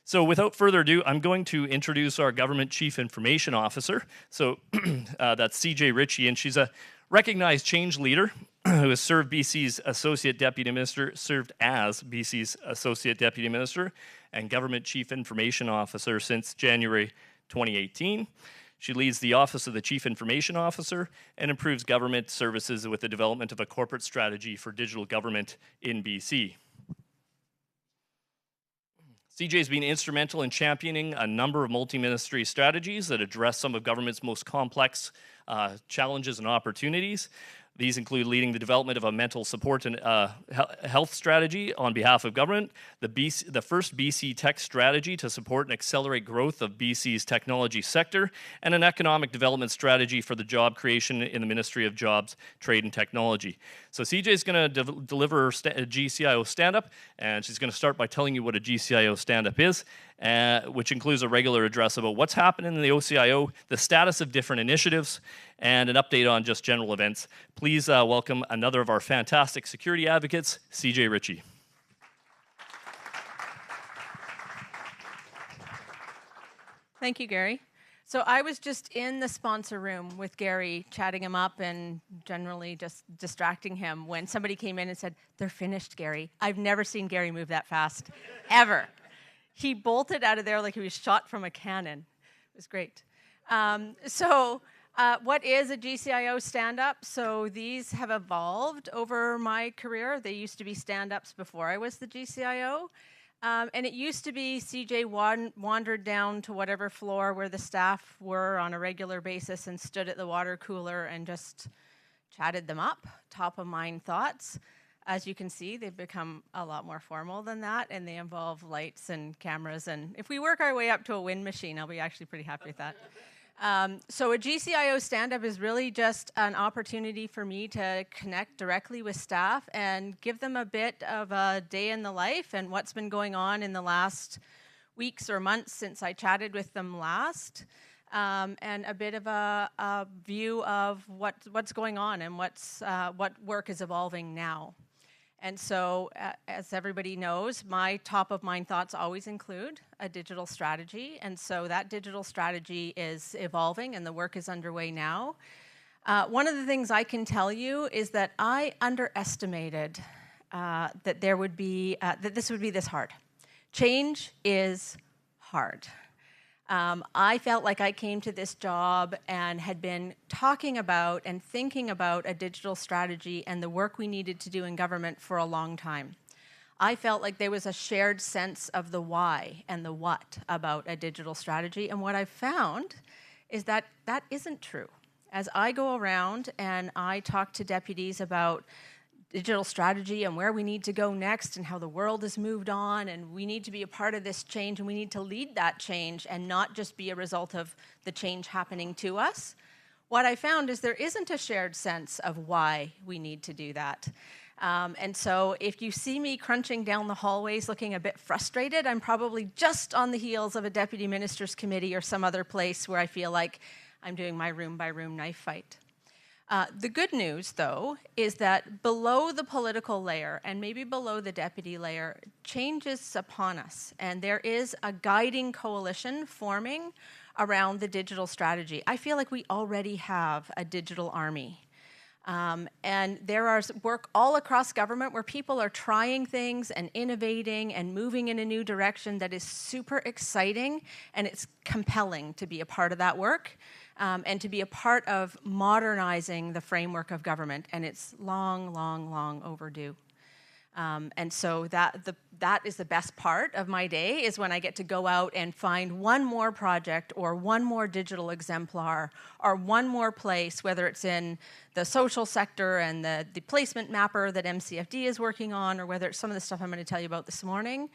So without further ado, I'm going to introduce our Government Chief Information Officer. So that's CJ Ritchie, and she's a recognized change leader who has served BC's Associate Deputy Minister, served as BC's Associate Deputy Minister and Government Chief Information Officer since January 2018. She leads the Office of the Chief Information Officer and improves government services with the development of a corporate strategy for digital government in BC. CJ has been instrumental in championing a number of multi-ministry strategies that address some of government's most complex challenges and opportunities. These include leading the development of a mental support and health strategy on behalf of government, the first BC tech strategy to support and accelerate growth of BC's technology sector, and an economic development strategy for the job creation in the Ministry of Jobs, Trade and Technology. So CJ is going to deliver a GCIO Stand-up, and she's going to start by telling you what a GCIO Stand-up is, which includes a regular address about what's happening in the OCIO, the status of different initiatives, and an update on just general events. Please welcome another of our fantastic security advocates, CJ Ritchie. Thank you, Gary. So I was just in the sponsor room with Gary, chatting him up and generally just distracting him when somebody came in and said, "They're finished, Gary." I've never seen Gary move that fast, ever. He bolted out of there like he was shot from a cannon. It was great. What is a GCIO stand-up? So these have evolved over my career. They used to be stand-ups before I was the GCIO. And it used to be CJ wandered down to whatever floor where the staff were on a regular basis and stood at the water cooler and just chatted them up, top of mind thoughts. As you can see, they've become a lot more formal than that, and they involve lights and cameras. And if we work our way up to a wind machine, I'll be actually pretty happy with that. So a GCIO stand-up is really just an opportunity for me to connect directly with staff and give them a bit of a day in the life and what's been going on in the last weeks or months since I chatted with them last, and a bit of a view of what's going on and what work is evolving now. And so, as everybody knows, my top of mind thoughts always include a digital strategy. And so that digital strategy is evolving and the work is underway now. One of the things I can tell you is that I underestimated that this would be this hard. Change is hard. I felt like I came to this job and had been talking about and thinking about a digital strategy and the work we needed to do in government for a long time. I felt like there was a shared sense of the why and the what about a digital strategy, and what I've found is that that isn't true. As I go around and I talk to deputies about digital strategy and where we need to go next and how the world has moved on and we need to be a part of this change and we need to lead that change and not just be a result of the change happening to us. What I found is there isn't a shared sense of why we need to do that. And so if you see me crunching down the hallways looking a bit frustrated, I'm probably just on the heels of a deputy minister's committee or some other place where I feel like I'm doing my room-by-room knife fight. The good news, though, is that below the political layer and maybe below the deputy layer, change is upon us. And there is a guiding coalition forming around the digital strategy. I feel like we already have a digital army. And there is work all across government where people are trying things and innovating and moving in a new direction that is super exciting, and it's compelling to be a part of that work. And to be a part of modernizing the framework of government, and it's long, long, long overdue. And so that is the best part of my day, is when I get to go out and find one more project or one more digital exemplar or one more place, whether it's in the social sector and the placement mapper that MCFD is working on, or whether it's some of the stuff I'm going to tell you about this morning.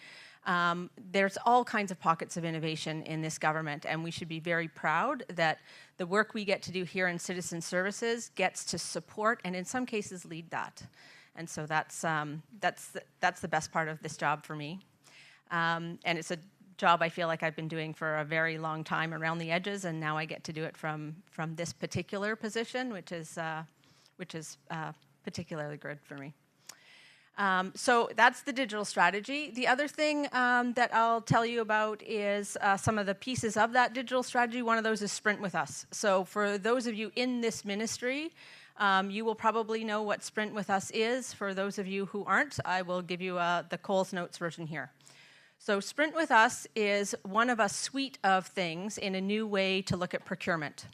There's all kinds of pockets of innovation in this government, and we should be very proud that the work we get to do here in citizen services gets to support and in some cases lead that. And so that's the best part of this job for me. And it's a job I feel like I've been doing for a very long time around the edges, and now I get to do it from this particular position, which is particularly good for me. So that's the digital strategy. The other thing that I'll tell you about is some of the pieces of that digital strategy. One of those is Sprint with Us. So for those of you in this ministry, you will probably know what Sprint with Us is. For those of you who aren't, I will give you the Coles Notes version here. So Sprint with Us is one of a suite of things in a new way to look at procurement.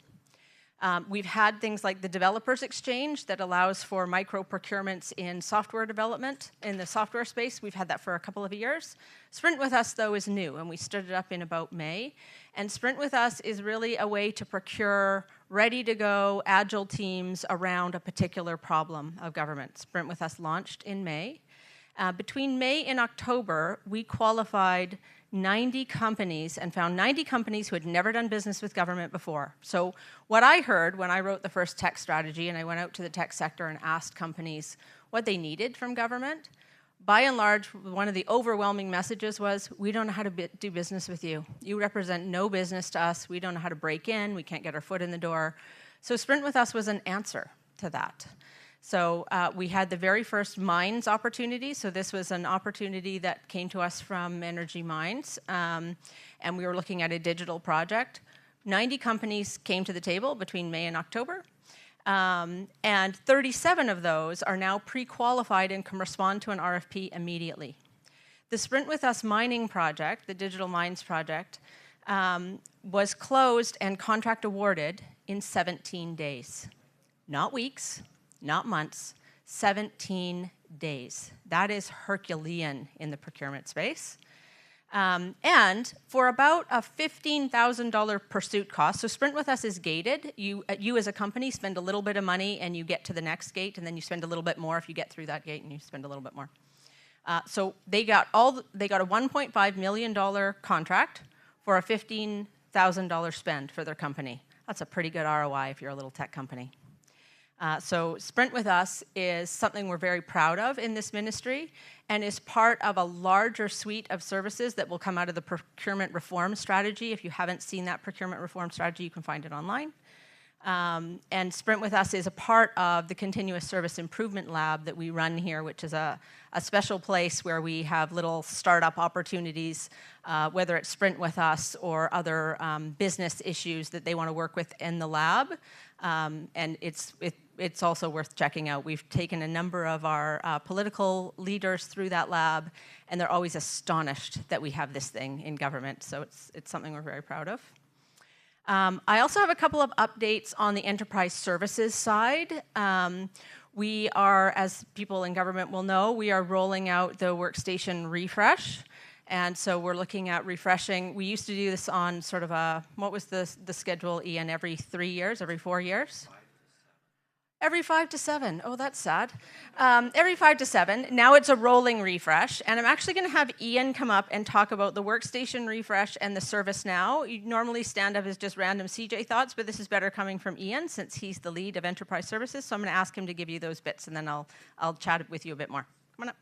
We've had things like the Developers Exchange that allows for micro procurements in software development in the software space. We've had that for a couple of years. Sprint with Us, though, is new, and we stood it up in about May. And Sprint with Us is really a way to procure ready-to-go agile teams around a particular problem of government. Sprint with Us launched in May. Between May and October, we qualified 90 companies and found 90 companies who had never done business with government before. So what I heard when I wrote the first tech strategy and I went out to the tech sector and asked companies what they needed from government, by and large, one of the overwhelming messages was, we don't know how to do business with you. You represent no business to us. We don't know how to break in. We can't get our foot in the door. So Sprint with Us was an answer to that. So we had the very first mines opportunity. So this was an opportunity that came to us from Energy Mines, and we were looking at a digital project. 90 companies came to the table between May and October, and 37 of those are now pre-qualified and can respond to an RFP immediately. The Sprint with Us mining project, the digital mines project, was closed and contract awarded in 17 days. Not weeks, not months, 17 days. That is Herculean in the procurement space. And for about a $15,000 pursuit cost, so Sprint with Us is gated. You as a company spend a little bit of money and you get to the next gate, and then you spend a little bit more if you get through that gate, and you spend a little bit more. So they got a $1.5 million contract for a $15,000 spend for their company. That's a pretty good ROI if you're a little tech company. So Sprint with Us is something we're very proud of in this ministry and is part of a larger suite of services that will come out of the procurement reform strategy. If you haven't seen that procurement reform strategy, you can find it online. And Sprint with Us is a part of the Continuous Service Improvement Lab that we run here, which is a special place where we have little startup opportunities, whether it's Sprint with Us or other business issues that they want to work with in the lab. And it's also worth checking out. We've taken a number of our political leaders through that lab, and they're always astonished that we have this thing in government. So it's something we're very proud of. I also have a couple of updates on the enterprise services side. We are, as people in government will know, we are rolling out the workstation refresh. And so we're looking at refreshing. We used to do this on sort of a, what was the schedule, Ian, every 3 years, every 4 years? Every 5 to 7. Oh, that's sad. Every 5 to 7. Now it's a rolling refresh. And I'm actually going to have Ian come up and talk about the workstation refresh and the ServiceNow. Normally stand-up is just random CJ thoughts, but this is better coming from Ian since he's the lead of enterprise services. So I'm going to ask him to give you those bits, and then I'll chat with you a bit more. Come on up.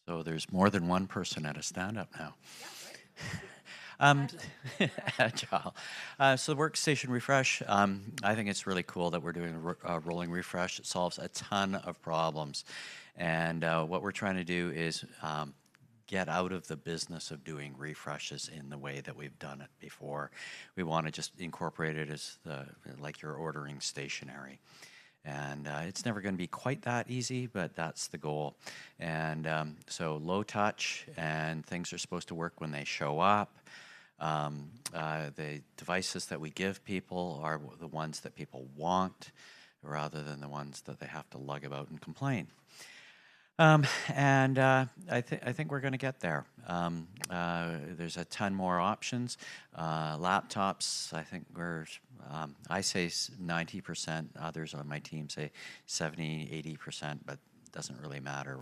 So there's more than one person at a stand-up now. Yeah, right. Agile. So the workstation refresh, I think it's really cool that we're doing a rolling refresh. It solves a ton of problems. And what we're trying to do is get out of the business of doing refreshes in the way that we've done it before. We want to just incorporate it as like you're ordering stationery. And it's never going to be quite that easy, but that's the goal. And so low touch, and things are supposed to work when they show up. The devices that we give people are the ones that people want, rather than the ones that they have to lug about and complain. I think we're going to get there. There's a ton more options. Laptops, I think I say 90%. Others on my team say 70, 80%, but it doesn't really matter.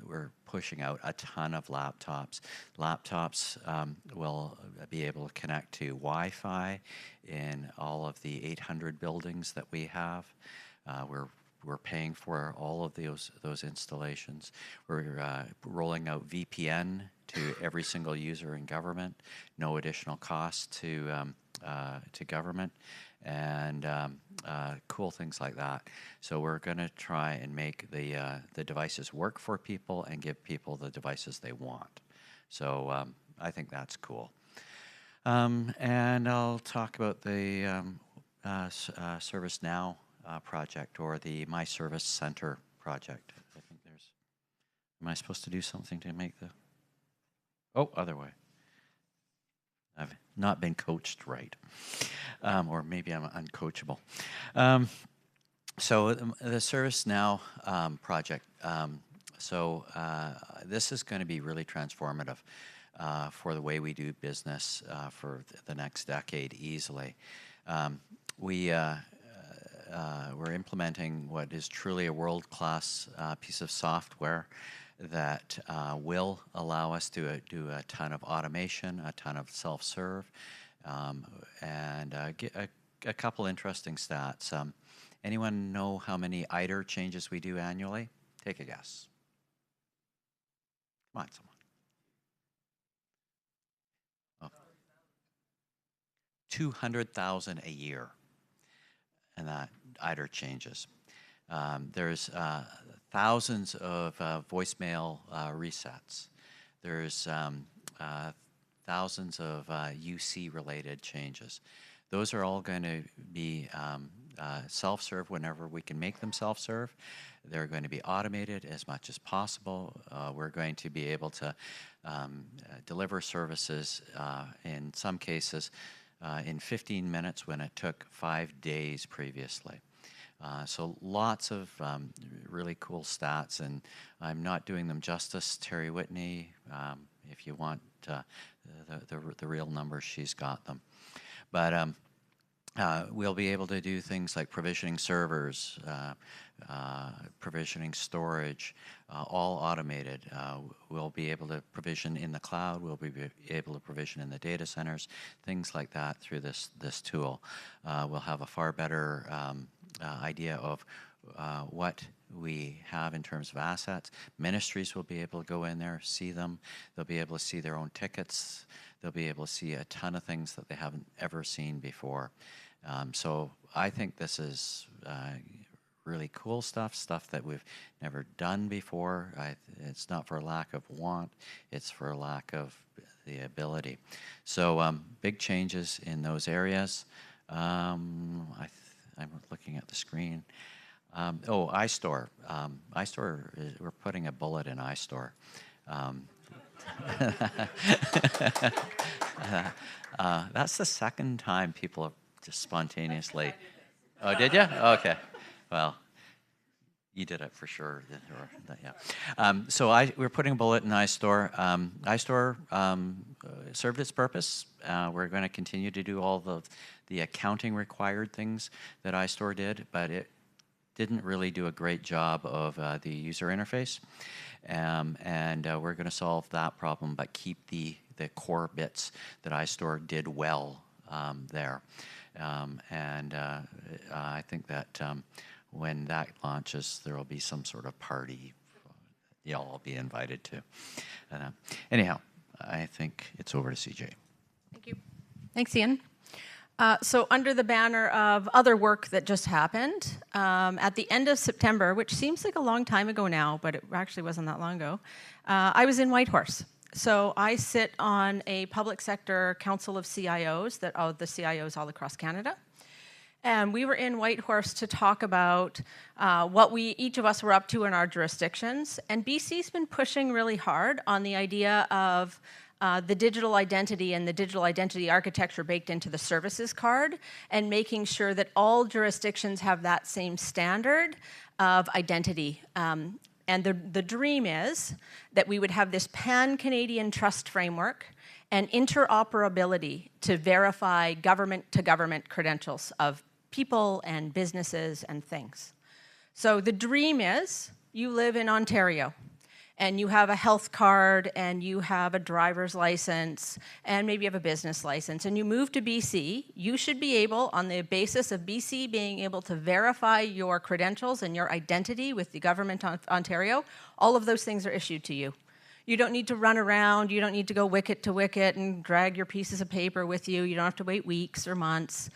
We're pushing out a ton of laptops. Laptops will be able to connect to Wi-Fi in all of the 800 buildings that we have. We're paying for all of those installations. We're rolling out VPN to every single user in government, no additional cost to government, and cool things like that. So we're going to try and make the devices work for people and give people the devices they want. So I think that's cool. And I'll talk about the ServiceNow project, or the My Service Center project. I think there's, am I supposed to do something to make the, oh, other way. I've not been coached right, or maybe I'm uncoachable. So the ServiceNow project, this is going to be really transformative for the way we do business for the next decade easily. We're implementing what is truly a world-class piece of software that will allow us to do a ton of automation, a ton of self-serve, and a couple interesting stats. Anyone know how many ITER changes we do annually? Take a guess. Come on, someone. Oh. 200,000 a year, and that ITER changes. There's thousands of voicemail resets. There's thousands of UC-related changes. Those are all going to be self-serve whenever we can make them self-serve. They're going to be automated as much as possible. We're going to be able to deliver services in some cases in 15 minutes when it took 5 days previously. So lots of really cool stats, and I'm not doing them justice. Terry Whitney, if you want the real numbers, she's got them. But we'll be able to do things like provisioning servers, provisioning storage, all automated. We'll be able to provision in the cloud. We'll be able to provision in the data centers, things like that through this tool. We'll have a far better idea of what we have in terms of assets. Ministries will be able to go in there, see them. They'll be able to see their own tickets. They'll be able to see a ton of things that they haven't ever seen before. So I think this is really cool stuff that we've never done before. It's not for a lack of want, it's for a lack of the ability. So big changes in those areas. I'm looking at the screen. iStore. iStore, we're putting a bullet in iStore. That's the second time people have just spontaneously. Oh, did you? Okay. Well, you did it for sure. Yeah. So we're putting a bullet in iStore. iStore served its purpose. We're going to continue to do all the accounting required things that iStore did, but it didn't really do a great job of the user interface. And we're going to solve that problem, but keep the core bits that iStore did well there. I think that when that launches, there will be some sort of party you'll all be invited to. Anyhow, I think it's over to CJ. Thank you. Thanks, Ian. So under the banner of other work that just happened, at the end of September, which seems like a long time ago now, but it actually wasn't that long ago, I was in Whitehorse. So I sit on a public sector council of CIOs, the CIOs all across Canada. And we were in Whitehorse to talk about what each of us were up to in our jurisdictions. And BC's been pushing really hard on the idea of the digital identity and the digital identity architecture baked into the services card, and making sure that all jurisdictions have that same standard of identity. And the dream is that we would have this pan-Canadian trust framework and interoperability to verify government-to-government credentials of people and businesses and things. So the dream is you live in Ontario, and you have a health card, and you have a driver's license, and maybe you have a business license, and you move to BC, you should be able, on the basis of BC being able to verify your credentials and your identity with the government of Ontario, all of those things are issued to you. You don't need to run around, you don't need to go wicket to wicket and drag your pieces of paper with you, you don't have to wait weeks or months.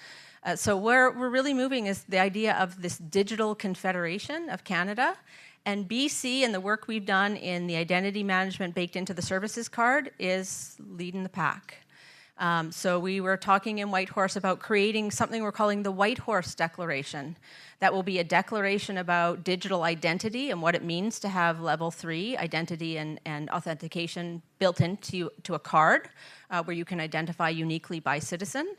So where we're really moving is the idea of this digital confederation of Canada. And BC and the work we've done in the identity management baked into the services card is leading the pack. So we were talking in Whitehorse about creating something we're calling the Whitehorse Declaration. That will be a declaration about digital identity and what it means to have level 3 identity and authentication built into a card where you can identify uniquely by citizen.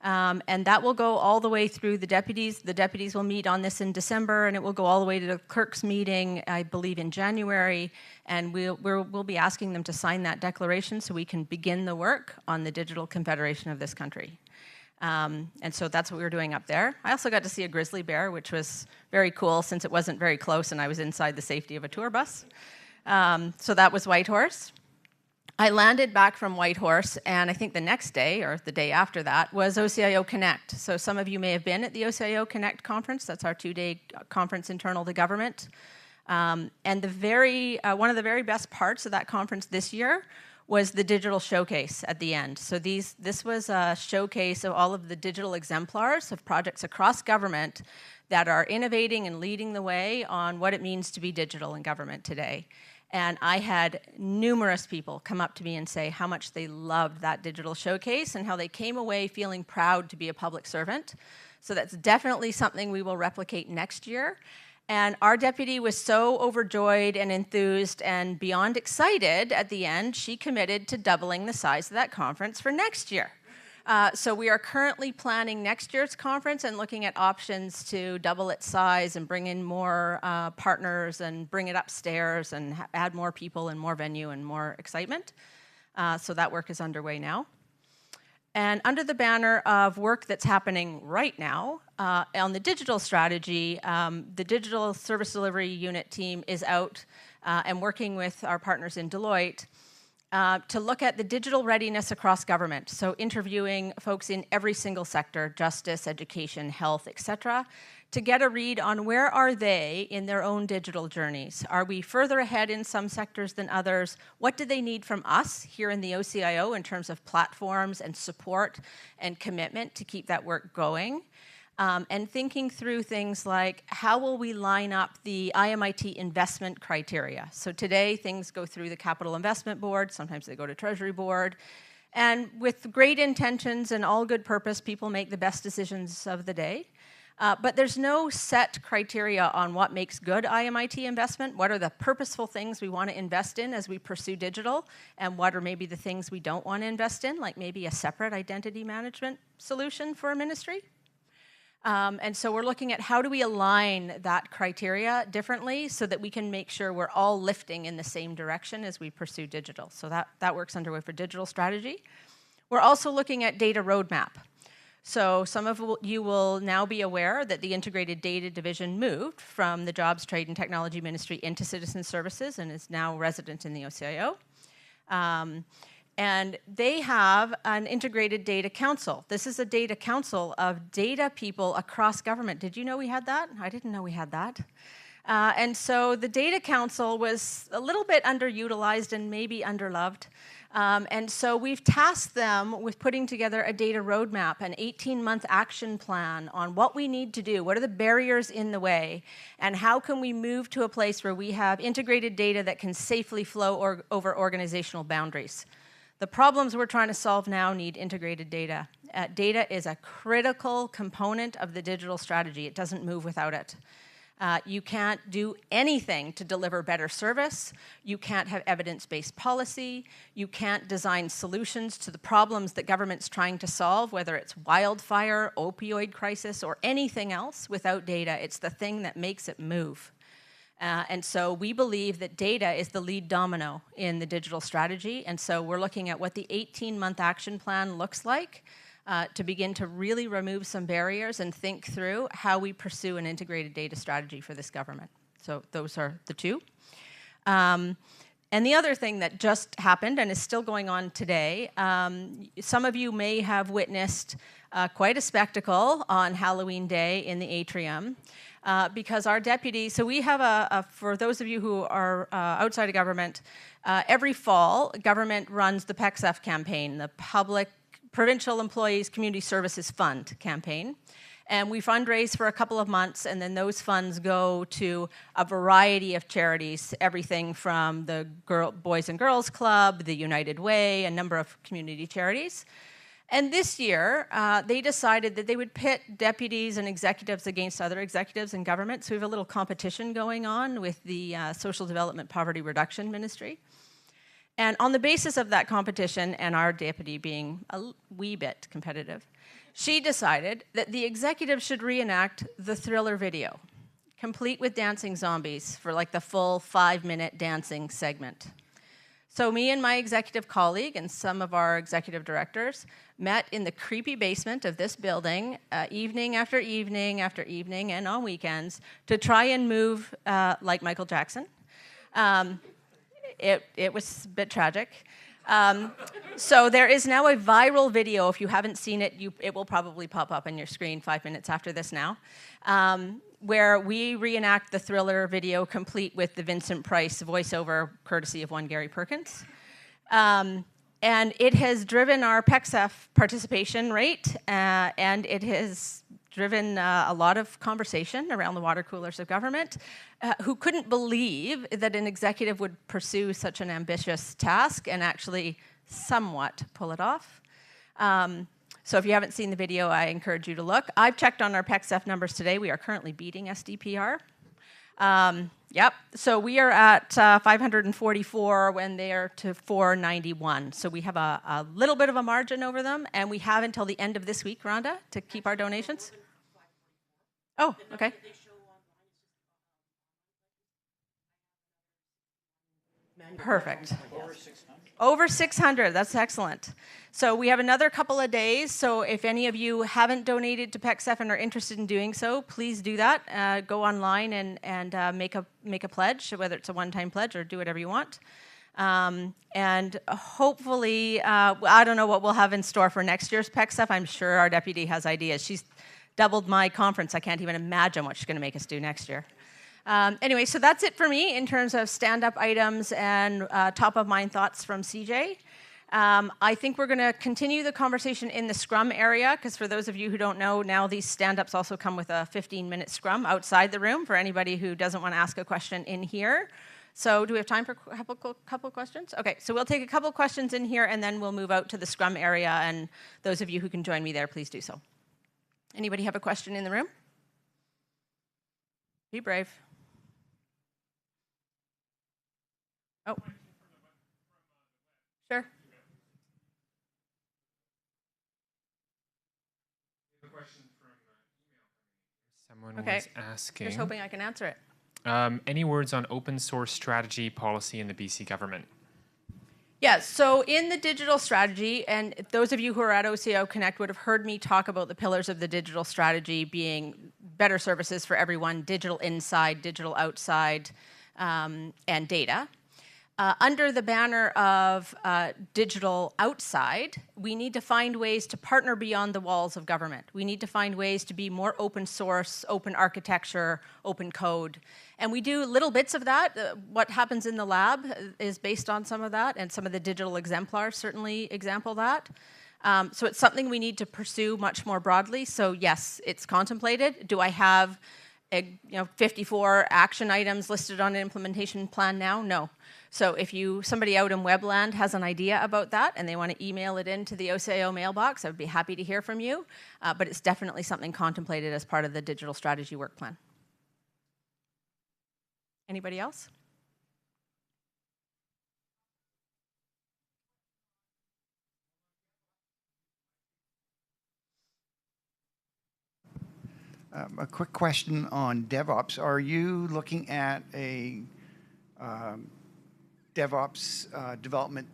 And that will go all the way through the deputies. The deputies will meet on this in December, and it will go all the way to the clerk's meeting, I believe, in January. And we'll be asking them to sign that declaration so we can begin the work on the digital confederation of this country. And so that's what we were doing up there. I also got to see a grizzly bear, which was very cool since it wasn't very close and I was inside the safety of a tour bus. So that was Whitehorse. I landed back from Whitehorse, and I think the next day, or the day after that, was OCIO Connect. So some of you may have been at the OCIO Connect conference. That's our 2-day conference internal to government. And one of the very best parts of that conference this year was the digital showcase at the end. So this was a showcase of all of the digital exemplars of projects across government that are innovating and leading the way on what it means to be digital in government today. And I had numerous people come up to me and say how much they loved that digital showcase and how they came away feeling proud to be a public servant. So that's definitely something we will replicate next year. And our deputy was so overjoyed and enthused and beyond excited at the end, she committed to doubling the size of that conference for next year. So we are currently planning next year's conference and looking at options to double its size and bring in more partners and bring it upstairs and add more people and more venue and more excitement. So that work is underway now. And under the banner of work that's happening right now, on the digital strategy, the Digital Service Delivery Unit team is out and working with our partners in Deloitte to look at the digital readiness across government. So interviewing folks in every single sector, justice, education, health, et cetera, to get a read on where are they in their own digital journeys. Are we further ahead in some sectors than others? What do they need from us here in the OCIO in terms of platforms and support and commitment to keep that work going? And thinking through things like how will we line up the IMIT investment criteria. So today things go through the Capital Investment Board, sometimes they go to Treasury Board, and with great intentions and all good purpose, people make the best decisions of the day. But there's no set criteria on what makes good IMIT investment, what are the purposeful things we want to invest in as we pursue digital, and what are maybe the things we don't want to invest in, like maybe a separate identity management solution for a ministry. And so we're looking at how do we align that criteria differently so that we can make sure we're all lifting in the same direction as we pursue digital. So that work's underway for digital strategy. We're also looking at data roadmap. So some of you will now be aware that the Integrated Data Division moved from the Jobs, Trade and Technology Ministry into Citizen Services and is now resident in the OCIO. And they have an integrated data council. This is a data council of data people across government. Did you know we had that? I didn't know we had that. And so the data council was a little bit underutilized and maybe underloved. And so we've tasked them with putting together a data roadmap, an 18-month action plan on what we need to do, what are the barriers in the way, and how can we move to a place where we have integrated data that can safely flow over organizational boundaries. The problems we're trying to solve now need integrated data. Data is a critical component of the digital strategy. It doesn't move without it. You can't do anything to deliver better service. You can't have evidence-based policy. You can't design solutions to the problems that government's trying to solve, whether it's wildfire, opioid crisis, or anything else without data. It's the thing that makes it move. And so we believe that data is the lead domino in the digital strategy. And so we're looking at what the 18-month action plan looks like to begin to really remove some barriers and think through how we pursue an integrated data strategy for this government. So those are the two. And the other thing that just happened and is still going on today, some of you may have witnessed quite a spectacle on Halloween Day in the atrium. Because our deputy, so we have for those of you who are outside of government, every fall, government runs the PECSF campaign, the Public Provincial Employees Community Services Fund campaign. And we fundraise for a couple of months, and then those funds go to a variety of charities, everything from the Boys and Girls Club, the United Way, a number of community charities. And this year, they decided that they would pit deputies and executives against other executives in government. So we have a little competition going on with the Social Development Poverty Reduction Ministry. And on the basis of that competition, and our deputy being a wee bit competitive, she decided that the executive should reenact the Thriller video, complete with dancing zombies for like the full 5-minute dancing segment. So me and my executive colleague and some of our executive directors met in the creepy basement of this building evening after evening after evening and on weekends to try and move like Michael Jackson. It was a bit tragic. So there is now a viral video. If you haven't seen it, it will probably pop up on your screen 5 minutes after this now, where we reenact the Thriller video complete with the Vincent Price voiceover courtesy of one Gary Perkins. And it has driven our PECSF participation rate, and it has driven a lot of conversation around the water coolers of government, who couldn't believe that an executive would pursue such an ambitious task and actually somewhat pull it off. So if you haven't seen the video, I encourage you to look. I've checked on our PECSF numbers today. We are currently beating SDPR. Yep, so we are at 544 when they are to 491. So we have a little bit of a margin over them, and we have until the end of this week, Rhonda, to keep our donations. Oh, okay. Perfect. Over 600, that's excellent. So we have another couple of days, so if any of you haven't donated to PECSF and are interested in doing so, please do that. Go online and make a pledge, whether it's a one-time pledge or do whatever you want. And hopefully, I don't know what we'll have in store for next year's PECSF. I'm sure our deputy has ideas. She's doubled my conference. I can't even imagine what she's going to make us do next year. Anyway, so that's it for me in terms of stand-up items and top-of-mind thoughts from CJ. I think we're going to continue the conversation in the scrum area, because for those of you who don't know, now these stand-ups also come with a 15-minute scrum outside the room for anybody who doesn't want to ask a question in here. So do we have time for a couple questions? Okay, so we'll take a couple questions in here, and then we'll move out to the scrum area, and those of you who can join me there, please do so. Anybody have a question in the room? Be brave. Oh. Sure. Someone Okay. was asking. Just hoping I can answer it. Any words on open source strategy policy in the BC government? Yes, so in the digital strategy, and those of you who are at OCIO Connect would have heard me talk about the pillars of the digital strategy being better services for everyone, digital inside, digital outside, and data. Under the banner of digital outside, we need to find ways to partner beyond the walls of government. We need to find ways to be more open source, open architecture, open code. And we do little bits of that. What happens in the lab is based on some of that, and some of the digital exemplars certainly example that. So it's something we need to pursue much more broadly. So yes, it's contemplated. Do I have 54 action items listed on an implementation plan now? No. So if somebody out in Webland has an idea about that and they want to email it into the OCIO mailbox, I would be happy to hear from you. But it's definitely something contemplated as part of the digital strategy work plan. Anybody else? A quick question on DevOps. Are you looking at a DevOps development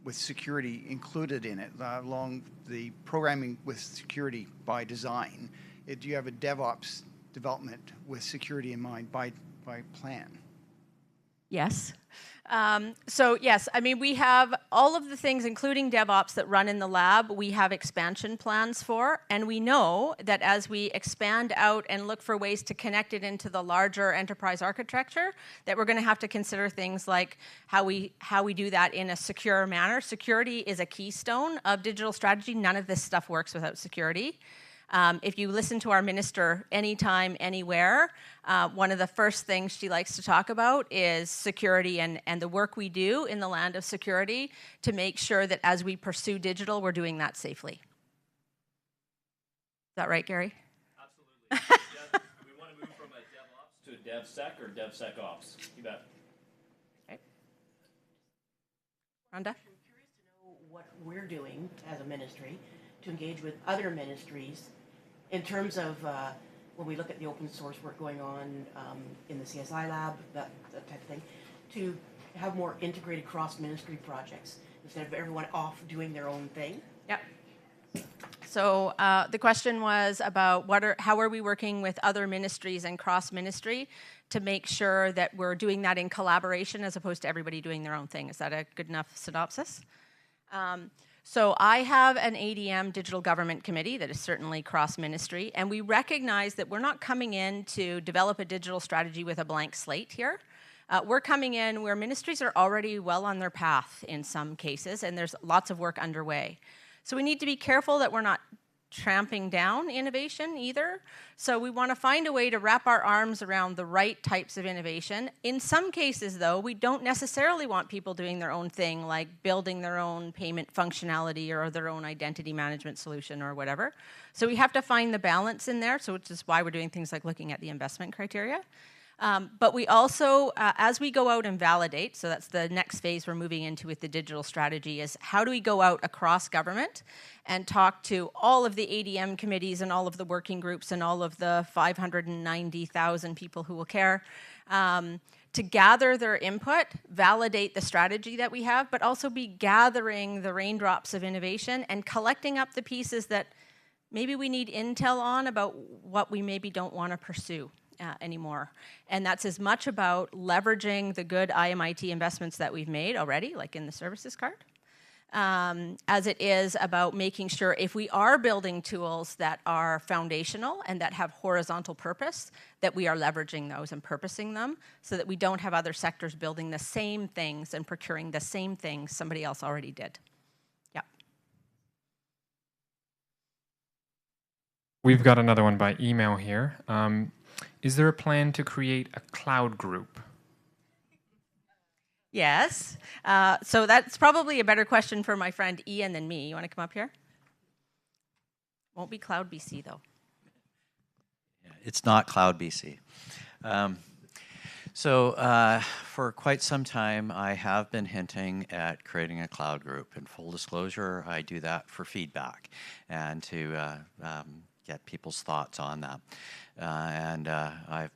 with security included in it, along the programming with security by design? Do you have a DevOps development with security in mind by plan? Yes. So yes, I mean, we have all of the things, including DevOps, that run in the lab, we have expansion plans for, and we know that as we expand out and look for ways to connect it into the larger enterprise architecture, that we're going to have to consider things like how we do that in a secure manner. Security is a keystone of digital strategy. None of this stuff works without security. If you listen to our minister anytime, anywhere, one of the first things she likes to talk about is security and the work we do in the land of security to make sure that as we pursue digital, we're doing that safely. Is that right, Gary? Absolutely. Yeah, we want to move from a DevOps to a DevSec or DevSecOps. You bet. Okay. Rhonda? I'm curious to know what we're doing as a ministry to engage with other ministries in terms of when we look at the open source work going on in the CSI lab, that type of thing, to have more integrated cross-ministry projects instead of everyone off doing their own thing. Yep. So the question was about how are we working with other ministries and cross-ministry to make sure that we're doing that in collaboration as opposed to everybody doing their own thing. Is that a good enough synopsis? So I have an ADM Digital Government Committee that is certainly cross-ministry, and we recognize that we're not coming in to develop a digital strategy with a blank slate here. We're coming in where ministries are already well on their path in some cases, and there's lots of work underway. So we need to be careful that we're not tramping down innovation either. So we want to find a way to wrap our arms around the right types of innovation. In some cases, though, we don't necessarily want people doing their own thing, like building their own payment functionality or their own identity management solution or whatever. So we have to find the balance in there, so which is why we're doing things like looking at the investment criteria. But we also, as we go out and validate, so that's the next phase we're moving into with the digital strategy, is how do we go out across government and talk to all of the ADM committees and all of the working groups and all of the 590,000 people who will care to gather their input, validate the strategy that we have, but also be gathering the raindrops of innovation and collecting up the pieces that maybe we need intel on about what we maybe don't want to pursue anymore. And that's as much about leveraging the good IMIT investments that we've made already, like in the services card, as it is about making sure if we are building tools that are foundational and that have horizontal purpose, that we are leveraging those and purposing them so that we don't have other sectors building the same things and procuring the same things somebody else already did. Yeah. We've got another one by email here. Is there a plan to create a cloud group? Yes. So that's probably a better question for my friend Ian than me. You want to come up here? Won't be Cloud BC, though. It's not Cloud BC. For quite some time, I have been hinting at creating a cloud group. In full disclosure, I do that for feedback and to get people's thoughts on that. I've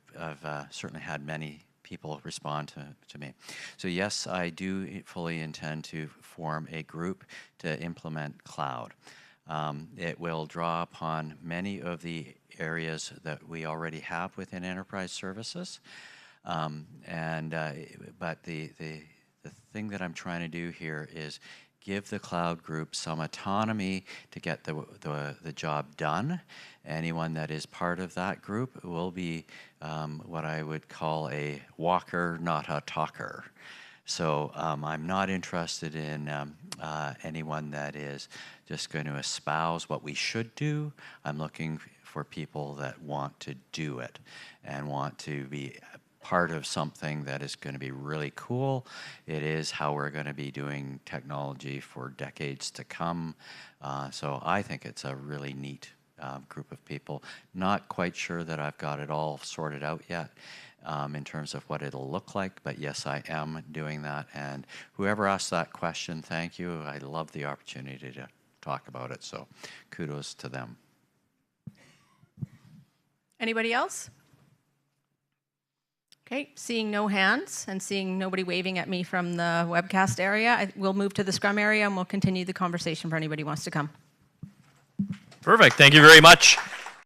certainly had many people respond to me. So yes, I do fully intend to form a group to implement cloud. It will draw upon many of the areas that we already have within enterprise services. But the thing that I'm trying to do here is give the cloud group some autonomy to get the job done. Anyone that is part of that group will be what I would call a walker, not a talker. So I'm not interested in anyone that is just going to espouse what we should do. I'm looking for people that want to do it and want to be part of something that is going to be really cool. It is how we're going to be doing technology for decades to come. So I think it's a really neat group of people. Not quite sure that I've got it all sorted out yet in terms of what it'll look like, but yes, I am doing that. And whoever asked that question, thank you. I love the opportunity to talk about it, so kudos to them. Anybody else? Okay, seeing no hands and seeing nobody waving at me from the webcast area, we'll move to the Scrum area and we'll continue the conversation for anybody who wants to come. Perfect. Thank you very much.